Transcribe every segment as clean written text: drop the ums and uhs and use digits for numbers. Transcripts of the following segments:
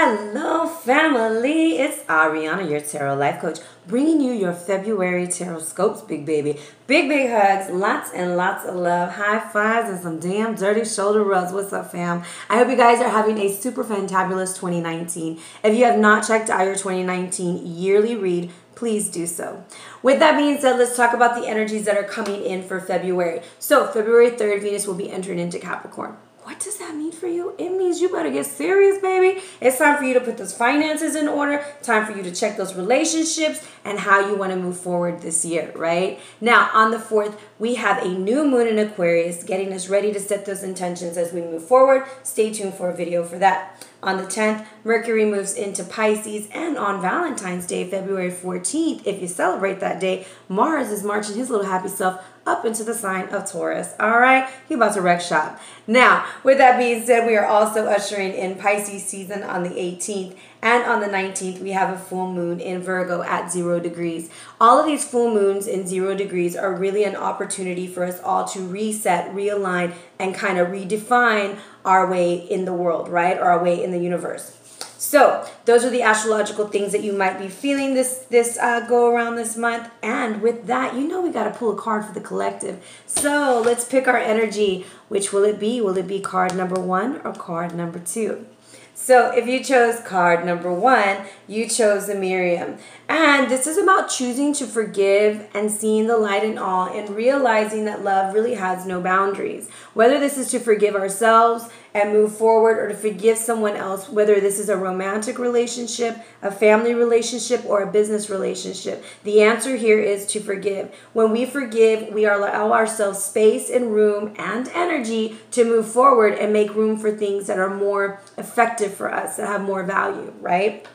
Hello family, it's Ariana, your tarot life coach, bringing you your February tarot scopes, big baby. Big hugs, lots and lots of love, high fives, and some damn dirty shoulder rubs. What's up, fam? I hope you guys are having a super fantabulous 2019. If you have not checked out your 2019 yearly read, please do so. With that being said, let's talk about the energies that are coming in for February. So February 3rd, Venus will be entering into Capricorn. What does that mean for you? It means you better get serious, baby. It's time for you to put those finances in order. Time for you to check those relationships and how you want to move forward this year, right? Now, on the 4th, we have a new moon in Aquarius getting us ready to set those intentions as we move forward. Stay tuned for a video for that. On the 10th, Mercury moves into Pisces, and on Valentine's Day, February 14th, if you celebrate that day, Mars is marching his little happy self up into the sign of Taurus. All right, he about to wreck shop. Now, with that being said, we are also ushering in Pisces season on the 18th, and on the 19th, we have a full moon in Virgo at 0 degrees. All of these full moons in 0 degrees are really an opportunity for us all to reset, realign, and kind of redefine our way in the world, right? Or our way in the universe. So those are the astrological things that you might be feeling this go around this month. And with that, you know we got to pull a card for the collective. So let's pick our energy. Which will it be? Will it be card number 1 or card number 2? So if you chose card number 1, you chose the Miriam. And this is about choosing to forgive and seeing the light in all and realizing that love really has no boundaries. Whether this is to forgive ourselves and move forward or to forgive someone else, whether this is a romantic relationship, a family relationship, or a business relationship, the answer here is to forgive. When we forgive, we allow ourselves space and room and energy to move forward and make room for things that are more effective for us, that have more value, right?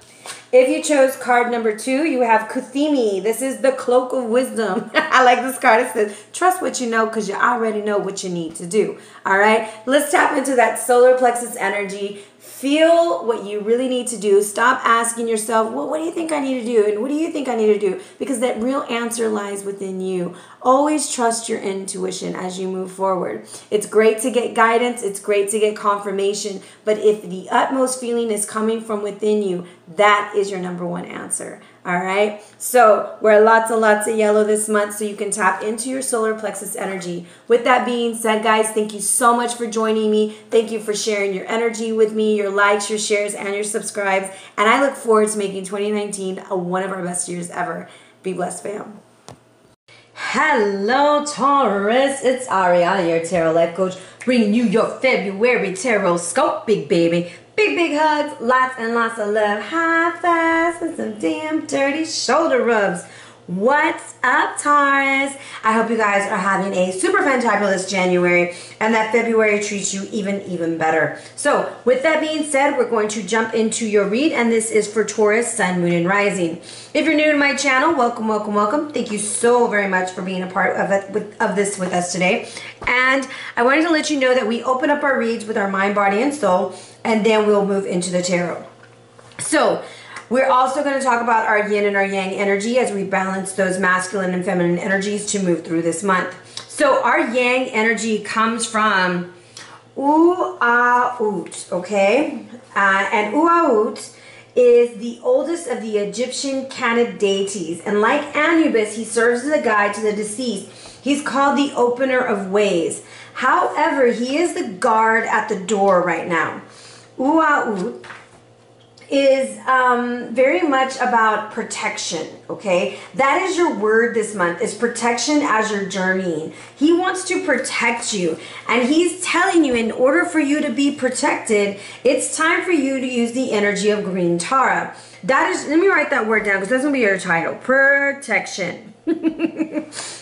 If you chose card number 2, you have Kuthimi. This is the Cloak of Wisdom. I like this card. It says, trust what you know because you already know what you need to do. All right? Let's tap into that solar plexus energy. Feel what you really need to do. Stop asking yourself, well, what do you think I need to do? And what do you think I need to do? Because that real answer lies within you. Always trust your intuition as you move forward. It's great to get guidance. It's great to get confirmation. But if the utmost feeling is coming from within you, that is your number 1 answer. All right. So wear lots and lots of yellow this month so you can tap into your solar plexus energy. With that being said, guys, thank you so much for joining me. Thank you for sharing your energy with me, your likes, your shares, and your subscribes. And I look forward to making 2019 one of our best years ever. Be blessed, fam. Hello, Taurus. It's Ariana, your tarot life coach, bringing you your February tarot scope, big baby. Big hugs, lots and lots of love, high fives, and some damn dirty shoulder rubs. What's up, Taurus? I hope you guys are having a super fantabulous January and that February treats you even better. So with that being said, we're going to jump into your read, and this is for Taurus, Sun, Moon, and Rising. If you're new to my channel, welcome. Thank you so very much for being a part of this with us today. And I wanted to let you know that we open up our reads with our mind, body, and soul, and then we'll move into the tarot. So we're also going to talk about our yin and our yang energy as we balance those masculine and feminine energies to move through this month. So our yang energy comes from Uaut, okay? And Uaut is the oldest of the Egyptian Canaanite deities. And like Anubis, he serves as a guide to the deceased. He's called the opener of ways. However, he is the guard at the door right now. Uaut is very much about protection, okay? That is your word this month, is protection as you're journeying. He wants to protect you, and he's telling you in order for you to be protected, it's time for you to use the energy of green Tara. That is, let me write that word down because that's gonna be your title, protection.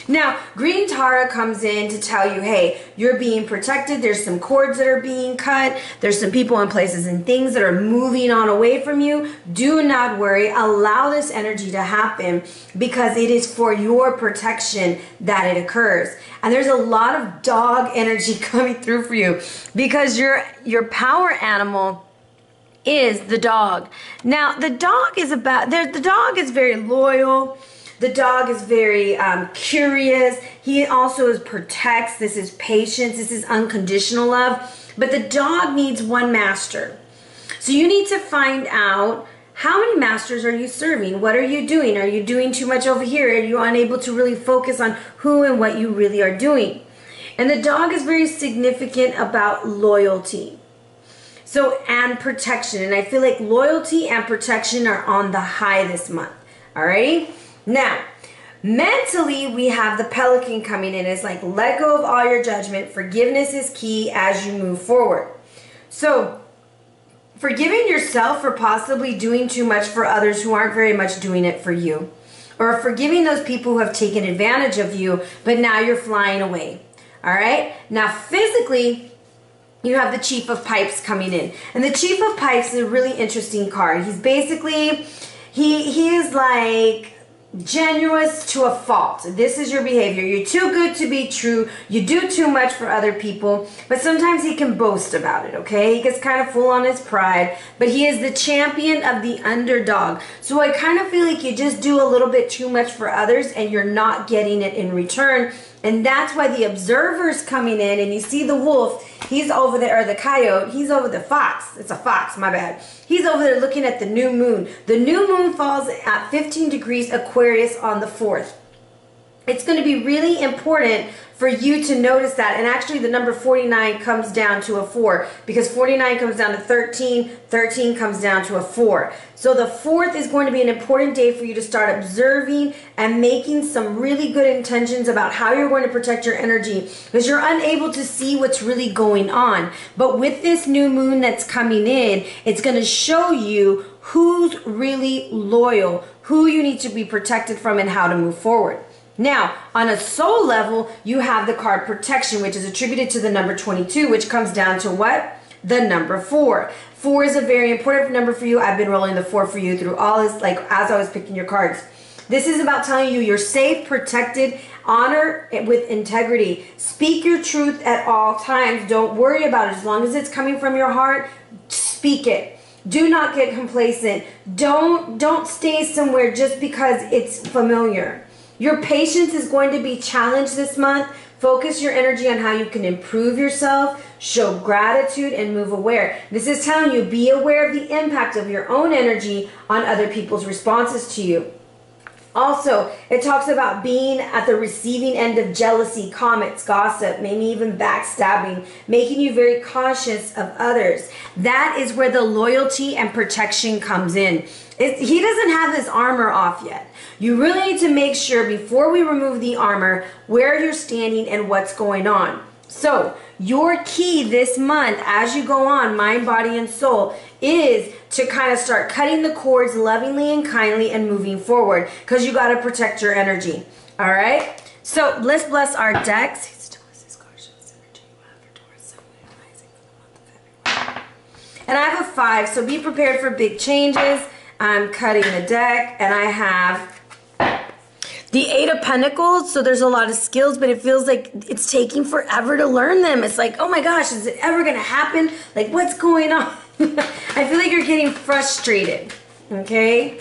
Now, green Tara comes in to tell you, hey, you're being protected. There's some cords that are being cut. There's some people and places and things that are moving on away from you. Do not worry. Allow this energy to happen because it is for your protection that it occurs. And there's a lot of dog energy coming through for you because your power animal is the dog. Now, the dog is very loyal. The dog is very curious. He also protects. This is patience. This is unconditional love. But the dog needs one master. So you need to find out, how many masters are you serving? What are you doing? Are you doing too much over here? Are you unable to really focus on who and what you really are doing? And the dog is very significant about loyalty. So, and protection. And I feel like loyalty and protection are on the high this month. All right? Now, mentally, we have the pelican coming in. It's like, let go of all your judgment. Forgiveness is key as you move forward. So, forgiving yourself for possibly doing too much for others who aren't very much doing it for you. Or forgiving those people who have taken advantage of you, but now you're flying away. All right? Now, physically, you have the Chief of Pipes coming in. And the Chief of Pipes is a really interesting card. He's basically, he is like generous to a fault. This is your behavior. You're too good to be true. You do too much for other people. But sometimes he can boast about it, okay? He gets kind of full on his pride. But he is the champion of the underdog. So I kind of feel like you just do a little bit too much for others and you're not getting it in return. And that's why the observer's coming in, and you see the wolf, he's over there, or the coyote, he's over the fox. It's a fox, my bad. He's over there looking at the new moon. The new moon falls at 15 degrees Aquarius on the 4th. It's going to be really important for you to notice that. And actually the number 49 comes down to a 4, because 49 comes down to 13, 13 comes down to a 4. So the 4th is going to be an important day for you to start observing and making some really good intentions about how you're going to protect your energy, because you're unable to see what's really going on. But with this new moon that's coming in, it's going to show you who's really loyal, who you need to be protected from, and how to move forward. Now, on a soul level, you have the card protection, which is attributed to the number 22, which comes down to what? The number 4. 4 is a very important number for you. I've been rolling the 4 for you through all this, like as I was picking your cards. This is about telling you you're safe, protected, honor with integrity. Speak your truth at all times. Don't worry about it. As long as it's coming from your heart, speak it. Do not get complacent. Don't stay somewhere just because it's familiar. Your patience is going to be challenged this month. Focus your energy on how you can improve yourself, show gratitude, and move aware. This is telling you, be aware of the impact of your own energy on other people's responses to you. Also, it talks about being at the receiving end of jealousy, comments, gossip, maybe even backstabbing, making you very cautious of others. That is where the loyalty and protection comes in. He doesn't have his armor off yet. You really need to make sure before we remove the armor where you're standing and what's going on. So your key this month as you go on, mind, body, and soul, is to kind of start cutting the cords lovingly and kindly and moving forward, because you got to protect your energy. All right? So let's bless our decks. And I have a 5, so be prepared for big changes. I'm cutting the deck, and I have the 8 of Pentacles, so there's a lot of skills, but it feels like it's taking forever to learn them. It's like, oh my gosh, is it ever going to happen? Like, what's going on? I feel like you're getting frustrated, okay?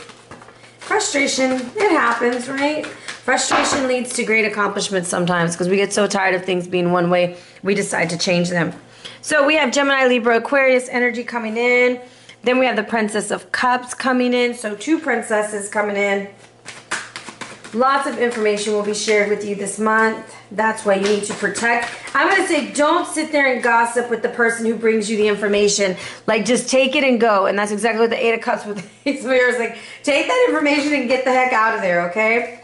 Frustration, it happens, right? Frustration leads to great accomplishments sometimes, because we get so tired of things being one way, we decide to change them. So we have Gemini, Libra, Aquarius energy coming in. Then we have the Princess of Cups coming in. So 2 princesses coming in. Lots of information will be shared with you this month. That's why you need to protect. I'm going to say, don't sit there and gossip with the person who brings you the information. Like, just take it and go. And that's exactly what the 8 of Cups with the Ace of Mirrors. Like, take that information and get the heck out of there, okay?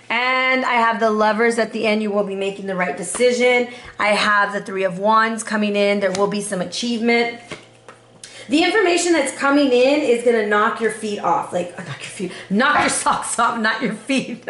And I have the Lovers at the end. You will be making the right decision. I have the 3 of Wands coming in. There will be some achievement. The information that's coming in is going to knock your feet off. Like, knock your feet, knock your socks off, not your feet.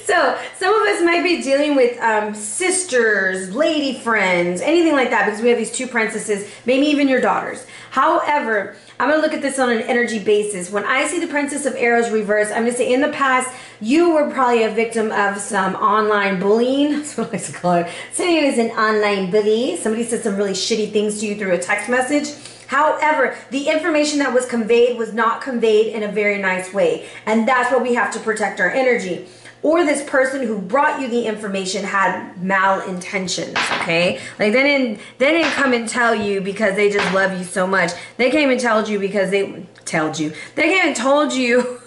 So, some of us might be dealing with sisters, lady friends, anything like that, because we have these 2 princesses, maybe even your daughters. However, I'm going to look at this on an energy basis. When I see the Princess of Arrows reversed, I'm going to say in the past, you were probably a victim of some online bullying. That's what I like to call it. Saying it is an online bully. Somebody said some really shitty things to you through a text message. However, the information that was conveyed was not conveyed in a very nice way. And that's why we have to protect our energy. or this person who brought you the information had malintentions, okay? Like they didn't come and tell you because they just love you so much. They came and told you because they came and told you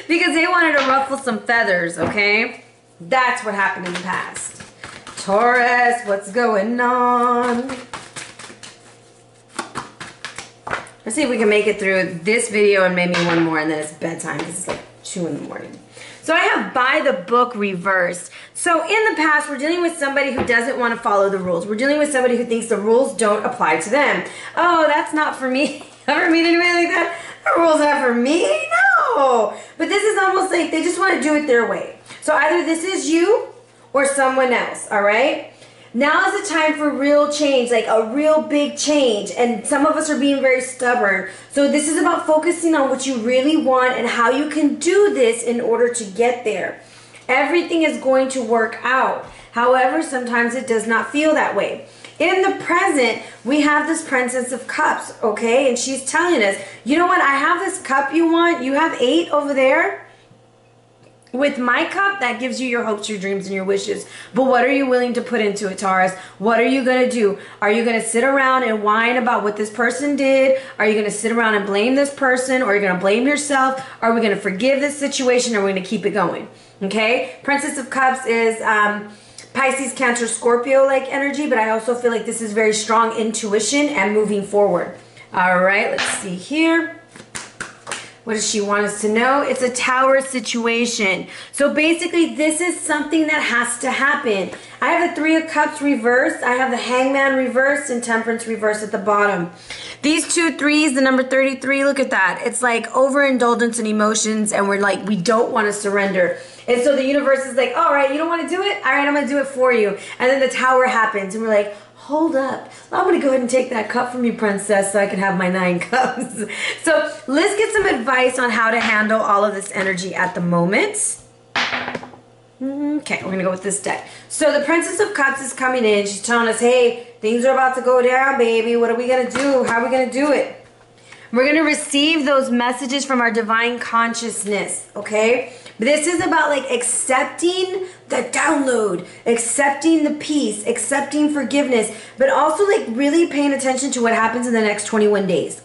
because they wanted to ruffle some feathers, okay? That's what happened in the past. Taurus, what's going on? Let's see if we can make it through this video and maybe one more, and then it's bedtime because it's like 2 in the morning. So I have by the book reversed. So in the past, we're dealing with somebody who doesn't want to follow the rules. We're dealing with somebody who thinks the rules don't apply to them. Oh, that's not for me. Ever meet anybody like that? The rules are for me? No. But this is almost like they just want to do it their way. So either this is you or someone else, all right? Now is the time for real change, like a real big change. And some of us are being very stubborn. So this is about focusing on what you really want and how you can do this in order to get there. Everything is going to work out. However, sometimes it does not feel that way. In the present, we have this Princess of Cups, okay? And she's telling us, you know what? I have this cup you want. You have 8 over there. With my cup, that gives you your hopes, your dreams, and your wishes. But what are you willing to put into it, Taurus? What are you going to do? Are you going to sit around and whine about what this person did? Are you going to sit around and blame this person? Or are you going to blame yourself? Are we going to forgive this situation? Or are we going to keep it going? Okay? Princess of Cups is Pisces, Cancer, Scorpio-like energy. But I also feel like this is very strong intuition and moving forward. All right, let's see here. What does she want us to know? It's a tower situation. So basically, this is something that has to happen. I have the 3 of Cups reversed. I have the Hangman reversed and Temperance reversed at the bottom. These 2 3s, the number 33, look at that. It's like overindulgence in emotions, and we're like, we don't want to surrender. And so the universe is like, all right, you don't want to do it? All right, I'm going to do it for you. And then the tower happens, and we're like, hold up. I'm going to go ahead and take that cup from you, princess, so I can have my 9 cups. So let's get some advice on how to handle all of this energy at the moment. Okay, we're going to go with this deck. So the Princess of Cups is coming in. She's telling us, hey, things are about to go down, baby. What are we going to do? How are we going to do it? We're going to receive those messages from our divine consciousness, okay? But this is about like accepting the download, accepting the peace, accepting forgiveness, but also like really paying attention to what happens in the next 21 days.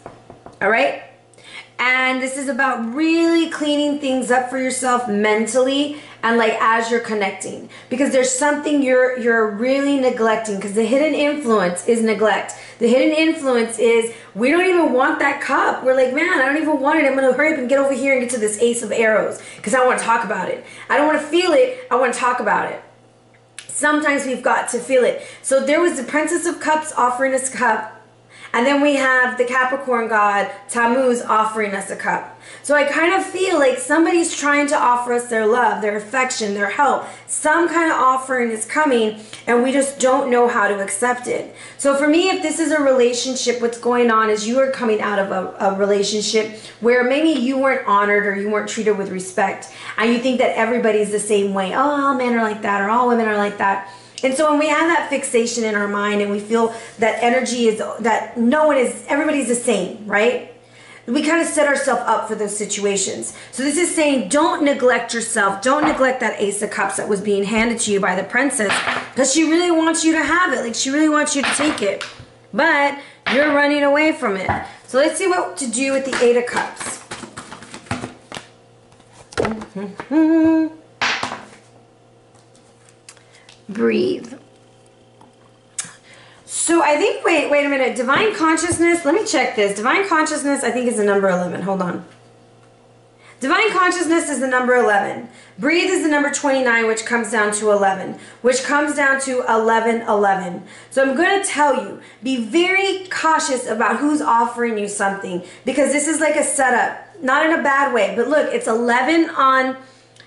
All right? And this is about really cleaning things up for yourself mentally and like as you're connecting. Because there's something you're really neglecting, because the hidden influence is neglect. The hidden influence is we don't even want that cup. We're like, man, I don't even want it. I'm going to hurry up and get over here and get to this Ace of Arrows because I want to talk about it. I don't want to feel it. I want to talk about it. Sometimes we've got to feel it. So there was the Princess of Cups offering us a cup. And then we have the Capricorn god, Tammuz, offering us a cup. So I kind of feel like somebody's trying to offer us their love, their affection, their help. Some kind of offering is coming, and we just don't know how to accept it. So for me, if this is a relationship, what's going on is you are coming out of a relationship where maybe you weren't honored or you weren't treated with respect. And you think that everybody's the same way. Oh, all men are like that, or all women are like that. And so when we have that fixation in our mind and we feel that energy is, that no one is, everybody's the same, right? We kind of set ourselves up for those situations. So this is saying don't neglect yourself. Don't neglect that Ace of Cups that was being handed to you by the princess, because she really wants you to have it. Like she really wants you to take it. But you're running away from it. So let's see what to do with the 8 of Cups. Breathe. So I think, wait a minute. Divine Consciousness, let me check this. Divine Consciousness, I think is the number 11. Hold on. Divine Consciousness is the number 11. Breathe is the number 29, which comes down to 11, which comes down to 1111. So I'm going to tell you, be very cautious about who's offering you something, because this is like a setup, not in a bad way, but look, it's 11 on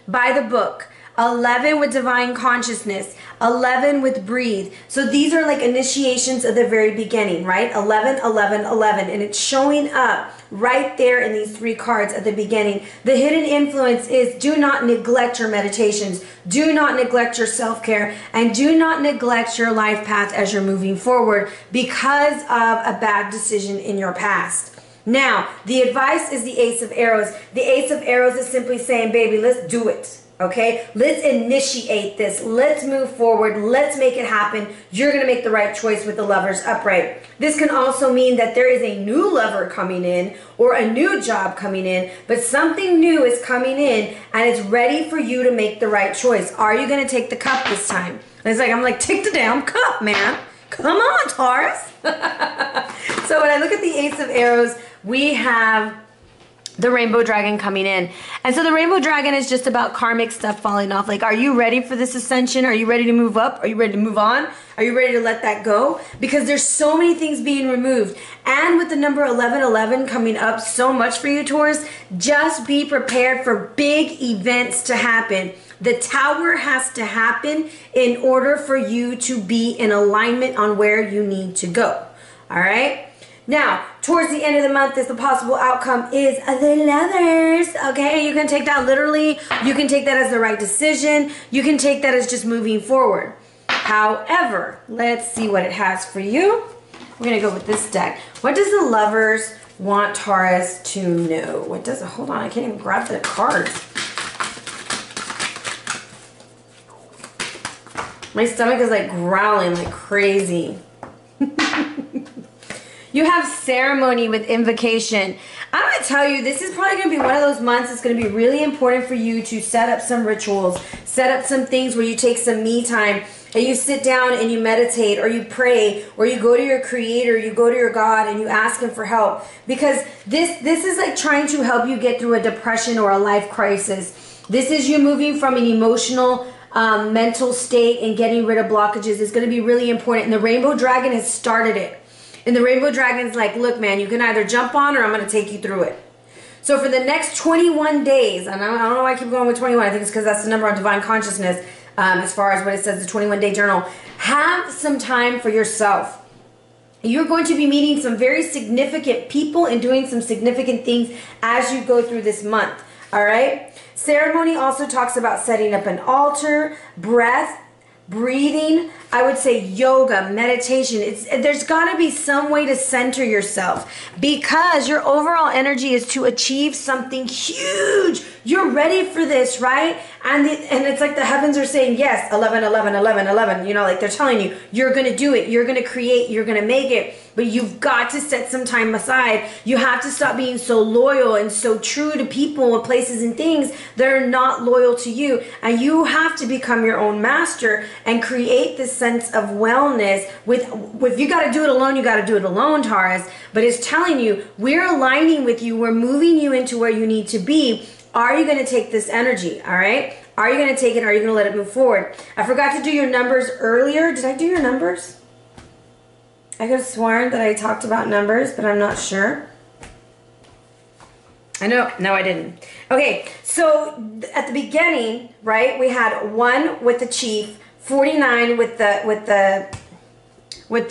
by the book. 11 with Divine Consciousness, 11 with Breathe. So these are like initiations of the very beginning, right? 11, 11, 11. And it's showing up right there in these 3 cards at the beginning. The hidden influence is do not neglect your meditations. Do not neglect your self-care. And do not neglect your life path as you're moving forward because of a bad decision in your past. Now, the advice is the Ace of Arrows. The Ace of Arrows is simply saying, baby, let's do it. Okay, let's initiate this. Let's move forward. Let's make it happen. You're going to make the right choice with the Lovers upright. This can also mean that there is a new lover coming in or a new job coming in, but something new is coming in and it's ready for you to make the right choice. Are you going to take the cup this time? And it's like, I'm like, take the damn cup, man. Come on, Taurus. So when I look at the Ace of Arrows, we have the Rainbow Dragon coming in. And so the Rainbow Dragon is just about karmic stuff falling off. Like, are you ready for this ascension? Are you ready to move up? Are you ready to move on? Are you ready to let that go? Because there's so many things being removed. And with the number 1111 coming up so much for you, Taurus, just be prepared for big events to happen. The Tower has to happen in order for you to be in alignment on where you need to go. All right? Now, towards the end of the month, the possible outcome is the Lovers, okay? You can take that literally. You can take that as the right decision. You can take that as just moving forward. However, let's see what it has for you. We're going to go with this deck. What does the Lovers want Taurus to know? What does it? Hold on, I can't even grab the cards. My stomach is like growling like crazy. You have ceremony with invocation. I'm going to tell you, this is probably going to be one of those months that's going to be really important for you to set up some rituals, set up some things where you take some me time and you sit down and you meditate or you pray or you go to your creator, you go to your God and you ask him for help. Because this is like trying to help you get through a depression or a life crisis. This is you moving from an emotional mental state and getting rid of blockages. Is going to be really important. And the Rainbow Dragon has started it. And the Rainbow Dragon's like, look, man, you can either jump on or I'm going to take you through it. So for the next 21 days, and I don't know why I keep going with 21. I think it's because that's the number on Divine Consciousness as far as what it says, the 21-day journal. Have some time for yourself. You're going to be meeting some very significant people and doing some significant things as you go through this month. All right? Ceremony also talks about setting up an altar, breath, breathing. I would say yoga, meditation. There's got to be some way to center yourself because your overall energy is to achieve something huge. You're ready for this, right? And it's like the heavens are saying, yes, 11, 11, 11, 11. You know, like they're telling you, you're going to do it. You're going to create. You're going to make it. But you've got to set some time aside. You have to stop being so loyal and so true to people and places and things that are not loyal to you. And you have to become your own master and create this sense of wellness. If you got to do it alone, you got to do it alone, Taurus. But it's telling you, we're aligning with you. We're moving you into where you need to be. Are you going to take this energy? All right? Are you going to take it? Or are you going to let it move forward? I forgot to do your numbers earlier. Did I do your numbers? I could have sworn that I talked about numbers, but I'm not sure. I know. No, I didn't. Okay, so at the beginning, right, we had 1 with the chief, 49 with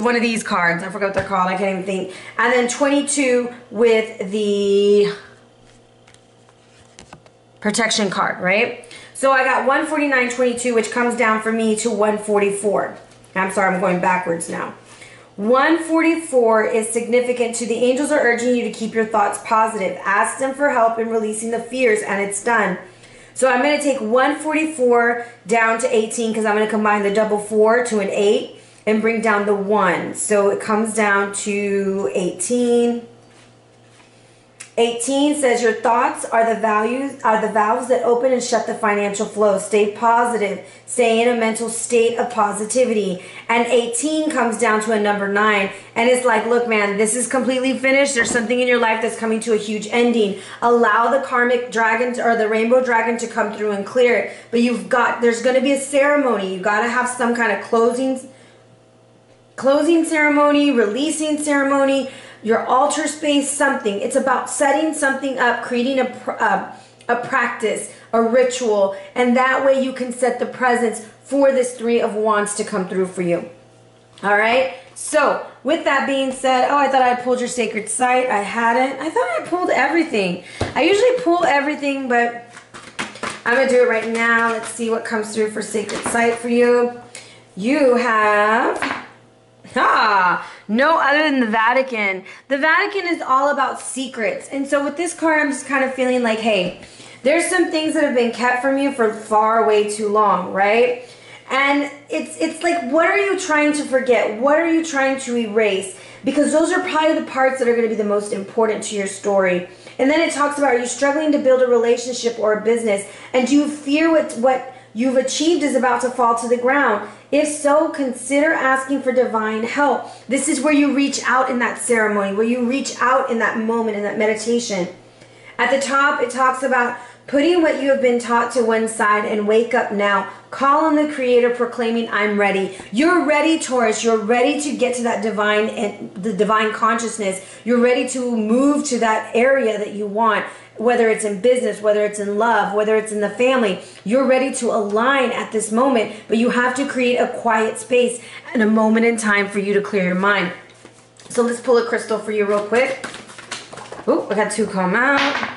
one of these cards. I forgot what they're called. I can't even think. And then 22 with the protection card, right? So I got 149.22, which comes down for me to 144. I'm sorry, I'm going backwards now. 144 is significant to the angels are urging you to keep your thoughts positive. Ask them for help in releasing the fears, and it's done. So I'm going to take 144 down to 18 because I'm going to combine the double 4 to an 8 and bring down the 1. So it comes down to 18. 18 says your thoughts are the valves that open and shut the financial flow. Stay positive. Stay in a mental state of positivity. And 18 comes down to a number 9. And it's like, look, man, this is completely finished. There's something in your life that's coming to a huge ending. Allow the karmic dragon or the rainbow dragon to come through and clear it. But there's going to be a ceremony. You got to have some kind of closing ceremony, releasing ceremony, your altar space, something. It's about setting something up, creating a practice, a ritual, and that way you can set the presence for this 3 of Wands to come through for you. All right? So, with that being said, oh, I thought I pulled your sacred site. I hadn't. I thought I pulled everything. I usually pull everything, but I'm going to do it right now. Let's see what comes through for sacred site for you. You have... No other than the Vatican. The Vatican is all about secrets. And so with this card, I'm just kind of feeling like, hey, there's some things that have been kept from you for far way too long, right? And it's like, what are you trying to forget? What are you trying to erase? Because those are probably the parts that are going to be the most important to your story. And then it talks about, are you struggling to build a relationship or a business? And do you fear what you've achieved is about to fall to the ground? If so, consider asking for divine help. This is where you reach out in that ceremony, where you reach out in that moment, in that meditation. At the top, it talks about putting what you have been taught to one side and wake up now. Call on the Creator, proclaiming, I'm ready. You're ready, Taurus. You're ready to get to that divine and the divine consciousness. You're ready to move to that area that you want, whether it's in business, whether it's in love, whether it's in the family. You're ready to align at this moment, but you have to create a quiet space and a moment in time for you to clear your mind. So let's pull a crystal for you real quick. Oh, I got two come out.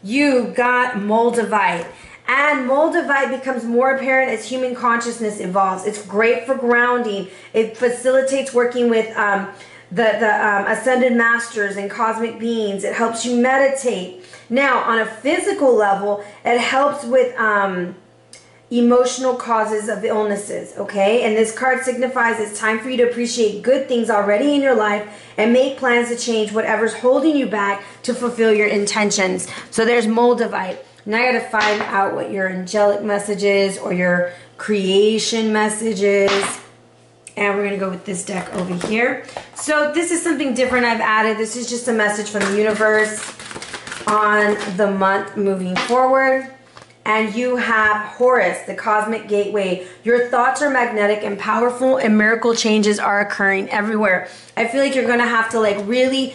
You got Moldavite. And Moldavite becomes more apparent as human consciousness evolves. It's great for grounding. It facilitates working with the ascended masters and cosmic beings. It helps you meditate. Now, on a physical level, it helps with emotional causes of illnesses, okay? And this card signifies it's time for you to appreciate good things already in your life and make plans to change whatever's holding you back to fulfill your intentions. So there's Moldavite. Now I got to find out what your angelic message is or your creation message is. And we're going to go with this deck over here. So this is something different I've added. This is just a message from the universe on the month moving forward. And you have Horus, the cosmic gateway. Your thoughts are magnetic and powerful, and miracle changes are occurring everywhere. I feel like you're going to have to like really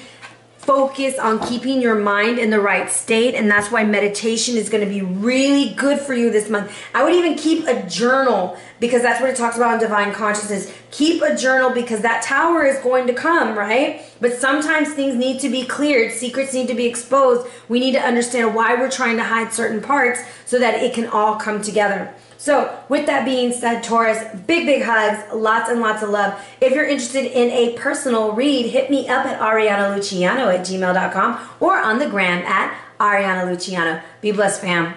focus on keeping your mind in the right state, and that's why meditation is going to be really good for you this month. I would even keep a journal, because that's what it talks about in divine consciousness. Keep a journal, because that tower is going to come, right? But sometimes things need to be cleared. Secrets need to be exposed. We need to understand why we're trying to hide certain parts so that it can all come together. So with that being said, Taurus, big, big hugs, lots and lots of love. If you're interested in a personal read, hit me up at arianaluciano@gmail.com or on the gram at Ariana Luciano. Be blessed, fam.